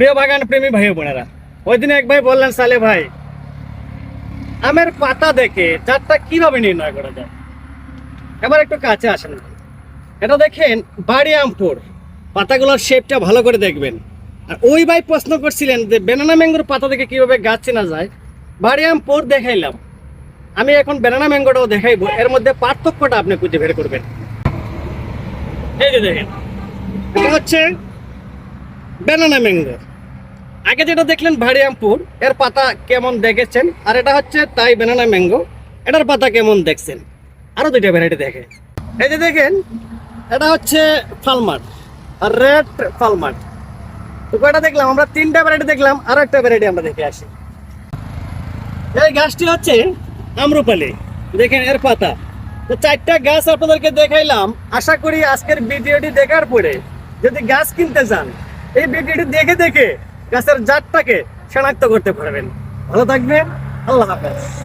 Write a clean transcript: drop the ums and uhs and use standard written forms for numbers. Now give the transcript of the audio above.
প্রিয় বাগান প্রেমী ভাই বোনেরা, ওই দিন এক ভাই বললেন, সালে ভাই আমের পাতা দেখে জাতটা কিভাবে নির্ণয় করা যায়। এবার একটু কাছে আসেন। এটা দেখেন বাড়ি আমপুর, পাতাগুলোর শেপটা ভালো করে দেখবেন। আর ওই ভাই প্রশ্ন করছিলেন যে ব্যানানা ম্যাঙ্গোর পাতা দেখে কিভাবে গাছ চেনা যায়। বাড়ি আমপুর দেখাইলাম, আমি এখন ব্যানানা ম্যাঙ্গোটাও দেখাইবো, এর মধ্যে পার্থক্যটা আপনি খুঁজে বের করবেন। এই যে দেখেন, এটা হচ্ছে ব্যানানা ম্যাঙ্গো। আগে যেটা দেখলেন ভারিয়ামপুর, এর পাতা কেমন দেখেছেন, আর এটা হচ্ছে তাই ব্যানানা ম্যাঙ্গো, এটার পাতা কেমন দেখছেন। আরো দুইটা ভ্যারাইটি দেখে, এই যে দেখেন এটা হচ্ছে ফালমাট আর রেড ফালমাট। তো কয়টা দেখলাম আমরা, তিনটা ভ্যারাইটি দেখলাম, আরো একটা ভ্যারাইটি আমরা দেখে আসি। এই গাছটি হচ্ছে আম্রপালি, দেখেন এর পাতা। তো চারটা গাছ আপনাদেরকে দেখাইলাম। আশা করি আজকের ভিডিওটি দেখার পরে যদি গাছ কিনতে চান, এই ভিডিওটি দেখে দেখে গাছের জাতটাকে শনাক্ত করতে পারবেন। ভালো থাকবেন, আল্লাহ হাফেজ।